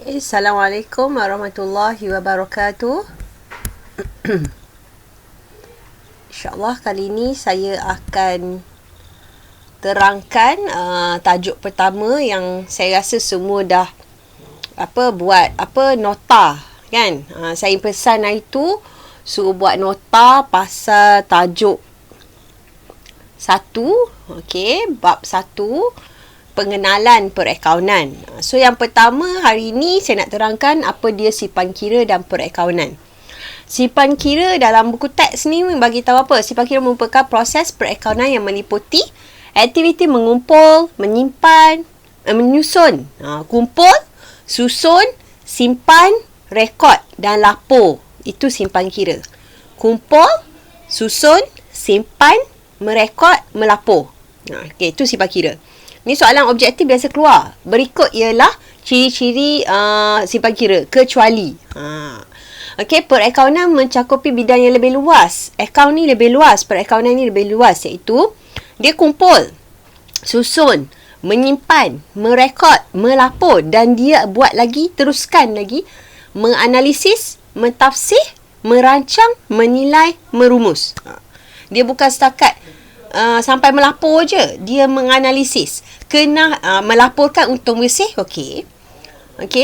Assalamualaikum warahmatullahi wabarakatuh. InsyaAllah kali ini saya akan terangkan tajuk pertama yang saya rasa semua dah buat nota kan. Saya pesan hari tu suruh buat nota pasal tajuk 1, bab 1, pengenalan perakaunan. So yang pertama hari ni saya nak terangkan apa dia simpan kira dan perakaunan. Simpan kira dalam buku teks ni bagi tahu apa? Simpan kira merupakan proses perakaunan yang meliputi aktiviti mengumpul, menyimpan, menyusun. Kumpul, susun, simpan, rekod dan lapor. Itu simpan kira. Kumpul, susun, simpan, merekod, melapor. Itu simpan kira. Ni soalan objektif biasa keluar. Berikut ialah ciri-ciri simpan kira, kecuali. Perakaunan mencakupi bidang yang lebih luas. Akaun ni lebih luas, perakaunan ni lebih luas, iaitu dia kumpul, susun, menyimpan, merekod, melapor dan dia buat lagi, teruskan lagi, menganalisis, mentafsir, merancang, menilai, merumus. Dia bukan setakat sampai melapor je, dia menganalisis. Kena melaporkan untung bersih,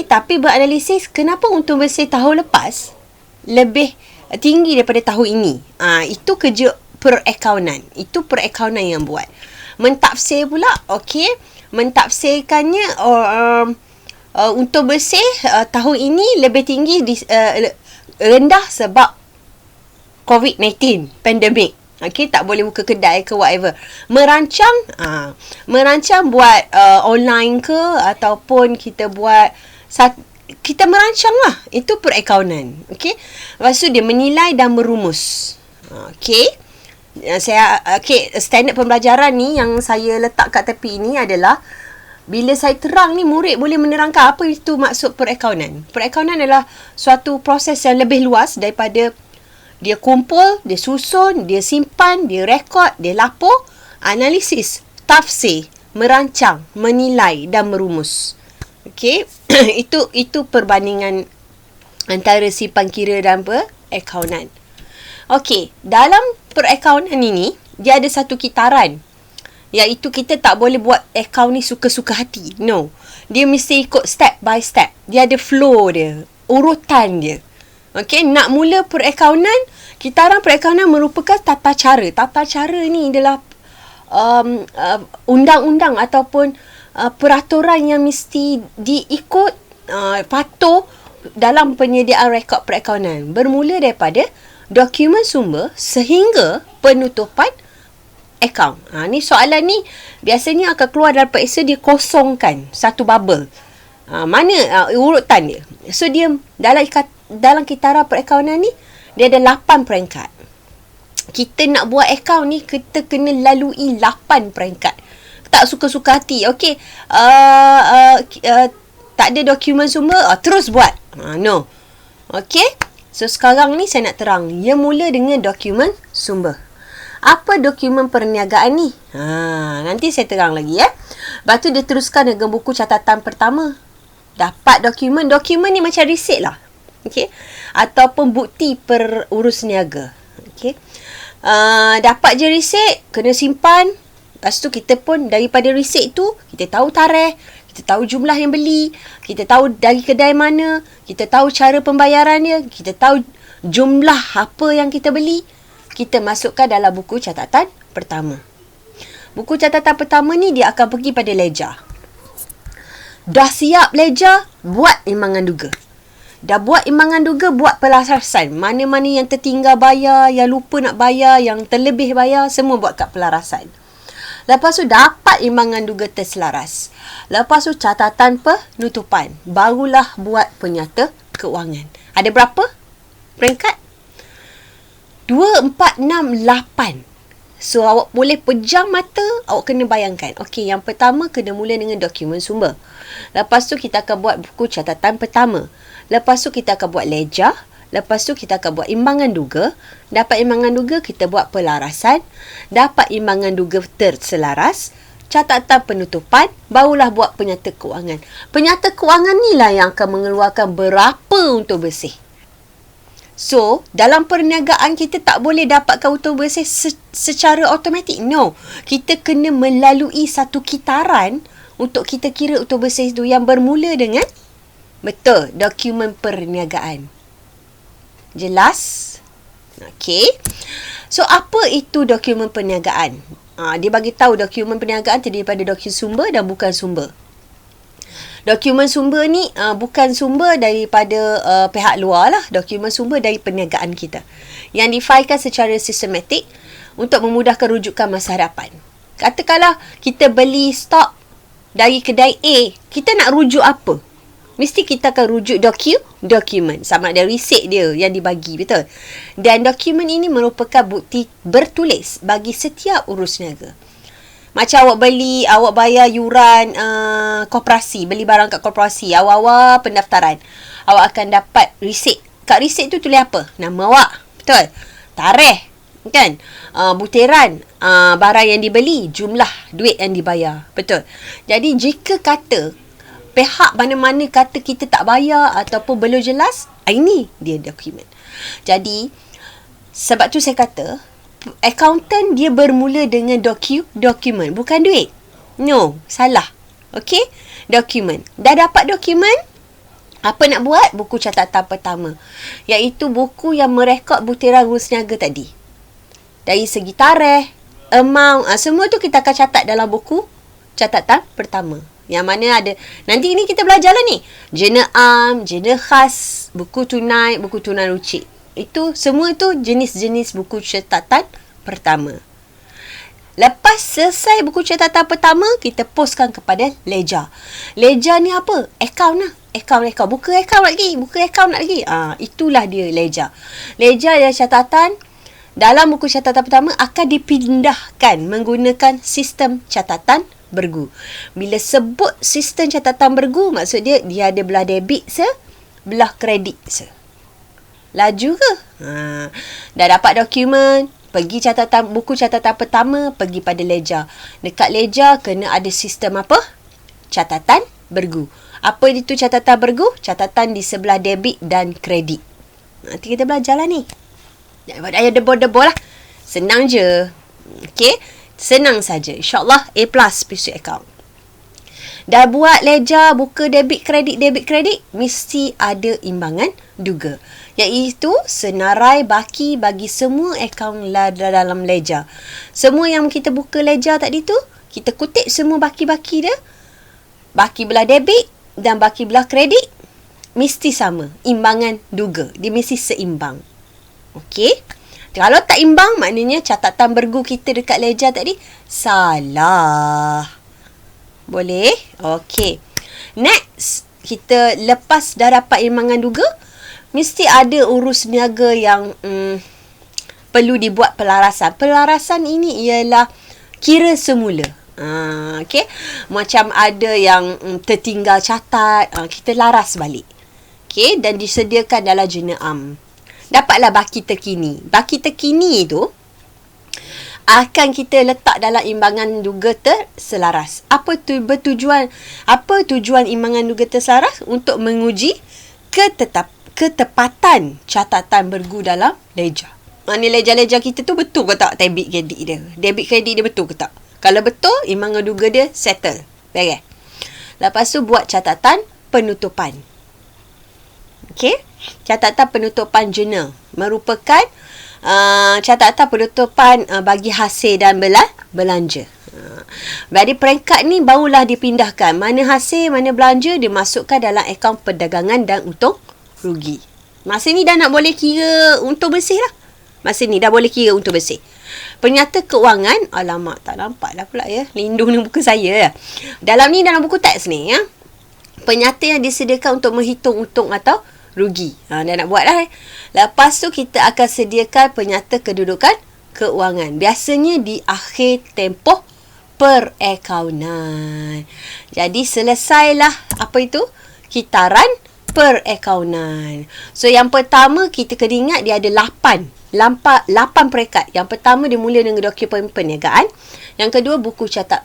tapi beranalisis kenapa untung bersih tahun lepas lebih tinggi daripada tahun ini. Itu kerja perakaunan. Itu perakaunan yang buat. Mentafsir pula, mentafsirkannya untung bersih tahun ini lebih tinggi rendah sebab COVID-19 pandemik. Tak boleh buka kedai ke whatever. Merancang buat online ke ataupun kita buat kita merancang lah. Itu perakaunan. Lepas tu dia menilai dan merumus. Standard pembelajaran ni yang saya letak kat tepi ni adalah bila saya terang ni, murid boleh menerangkan apa itu maksud perakaunan. Perakaunan adalah suatu proses yang lebih luas daripada dia kumpul, dia susun, dia simpan, dia rekod, dia lapor, analisis, tafsir, merancang, menilai dan merumus. Itu perbandingan antara simpan kira dan perakaunan. Dalam perakaunan ini dia ada satu kitaran, iaitu kita tak boleh buat akaun ni suka-suka hati. No. Dia mesti ikut step by step. Dia ada flow dia, urutan dia. Nak mula perakaunan, kitaran perakaunan merupakan tata cara. Tata cara ni adalah undang-undang ataupun peraturan yang mesti diikut, patuh dalam penyediaan rekod perakaunan. Bermula daripada dokumen sumber sehingga penutupan akaun. Ni soalan ni biasanya akan keluar dalam periksa, dia kosongkan satu bubble. Mana urutan dia. So dia dalam kitaran perakaunan ni dia ada 8 peringkat. Kita nak buat akaun ni, kita kena lalui 8 peringkat. Tak suka-suka hati. Tak ada dokumen sumber, terus buat. No. So sekarang ni saya nak terang. Ia mula dengan dokumen sumber. Apa dokumen perniagaan ni? Nanti saya terang lagi ya. Lepas tu dia teruskan dengan buku catatan pertama. Dapat dokumen ni macam resit lah. Ataupun bukti perurus niaga. Dapat je resit, kena simpan. Lepas tu kita pun daripada resit tu, kita tahu tarikh, kita tahu jumlah yang beli, kita tahu dari kedai mana, kita tahu cara pembayaran dia, kita tahu jumlah apa yang kita beli. Kita masukkan dalam buku catatan pertama. Buku catatan pertama ni dia akan pergi pada ledger. Dah siap ledger, buat imbangan duga. Dah buat imbangan duga, buat pelarasan. Mana-mana yang tertinggal bayar, yang lupa nak bayar, yang terlebih bayar, semua buat kat pelarasan. Lepas tu dapat imbangan duga terselaras. Lepas tu catatan penutupan. Barulah buat penyata keuangan. Ada berapa peringkat? 2, 4, 6, 8. So awak boleh pejam mata, awak kena bayangkan. Yang pertama kena mula dengan dokumen sumber. Lepas tu kita akan buat buku catatan pertama. Lepas tu kita akan buat ledger. Lepas tu kita akan buat imbangan duga. Dapat imbangan duga, kita buat pelarasan. Dapat imbangan duga terselaras. catatan penutupan, barulah buat penyata kewangan. Penyata kewangan ni lah yang akan mengeluarkan berapa untung bersih. So, dalam perniagaan kita tak boleh dapatkan untung bersih secara automatik. No. Kita kena melalui satu kitaran untuk kita kira untung bersih itu yang bermula dengan dokumen perniagaan. Jelas? Okey. So, apa itu dokumen perniagaan? Dia bagi tahu dokumen perniagaan terdiri daripada dokumen sumber dan bukan sumber. Dokumen sumber ni bukan sumber daripada pihak luar lah. Dokumen sumber dari perniagaan kita yang difailkan secara sistematik untuk memudahkan rujukan masa hadapan. Katakanlah kita beli stok dari kedai A, kita nak rujuk apa? Mesti kita akan rujuk dokumen. Sama ada resit dia yang dibagi, betul? Dan dokumen ini merupakan bukti bertulis bagi setiap urus niaga. Macam awak bayar yuran koperasi, beli barang kat koperasi, awal-awal pendaftaran. Awak akan dapat resit. Kat resit tu tulis apa? Nama awak, betul? Tarikh, kan? Butiran barang yang dibeli, jumlah duit yang dibayar, betul? Jadi jika kata pihak mana-mana kata kita tak bayar ataupun belum jelas, ini dia dokumen. Jadi sebab tu saya kata accountant dia bermula dengan dokumen, bukan duit. No, salah. Okey? Dokumen. Dah dapat dokumen, apa nak buat? Buku catatan pertama, iaitu buku yang merekod butiran urus niaga tadi. Dari segi tarikh, amount, semua tu kita akan catat dalam buku catatan pertama. Yang mana ada, nanti ni kita belajar lah ni, jena am, jena khas, buku tunai rucik. Itu semua tu jenis-jenis buku catatan pertama. Lepas selesai buku catatan pertama, kita postkan kepada ledger. Ledger ni apa? Account lah. Account. Buka account nak lagi. Itulah dia ledger. Ledger yang catatan dalam buku catatan pertama akan dipindahkan menggunakan sistem catatan bergu. Bila sebut sistem catatan bergu, maksud dia ada belah debit belah kredit Laju ke? Dah dapat dokumen, pergi buku catatan pertama, pergi pada ledger. Dekat ledger kena ada sistem apa? Catatan bergu. Apa itu catatan bergu? Catatan di sebelah debit dan kredit. Nanti kita belajar lah ni. Jangan ada debol-debol lah. Senang je. Okey? Senang saja. InsyaAllah A+ pursuit account. Dah buat ledger, buka debit kredit, mesti ada imbangan duga. Iaitu senarai baki bagi semua akaun dalam ledger. Semua yang kita buka ledger tadi tu, kita kutip semua baki-baki dia. Baki belah debit dan baki belah kredit mesti sama. Imbangan duga. Dia mesti seimbang. Okey? Kalau tak imbang, maknanya catatan bergu kita dekat ledger tadi salah. Boleh? Okey. Next, kita lepas dah dapat imbangan duga, mesti ada urus niaga yang perlu dibuat pelarasan. Pelarasan ini ialah kira semula. Okey. Macam ada yang tertinggal catat, kita laras balik. Okey, dan disediakan dalam jurnal am. Dapatlah baki terkini. Baki terkini tu akan kita letak dalam imbangan duga terselaras. Apa tujuan imbangan duga terselaras? Untuk menguji ketepatan catatan bergu dalam ledger. Mana ledger-ledger kita tu betul ke tak debit kredit dia? Debit kredit dia betul ke tak? Kalau betul, imbangan duga dia settle. Beres. Lepas tu buat catatan penutupan. Okey? Catatan penutupan jurnal merupakan catatan penutupan bagi hasil dan belanja. Dari peringkat ni barulah dipindahkan. Mana hasil, mana belanja, dimasukkan dalam akaun perdagangan dan untung rugi. Masa ni dah nak boleh kira untung bersih lah. Masa ni dah boleh kira untung bersih. Penyata keuangan, alamak tak nampak lah pula ya. Lindung ni buku saya ya. Dalam buku teks ni ya. Penyata yang disediakan untuk menghitung untung atau rugi. Dah nak buat lah. Lepas tu kita akan sediakan penyata kedudukan keuangan. Biasanya di akhir tempoh perakaunan. Jadi selesailah apa itu? Kitaran perakaunan. So yang pertama kita kena ingat dia ada 8 peringkat. Yang pertama dia mula dengan dokumen perniagaan. Yang kedua buku catat.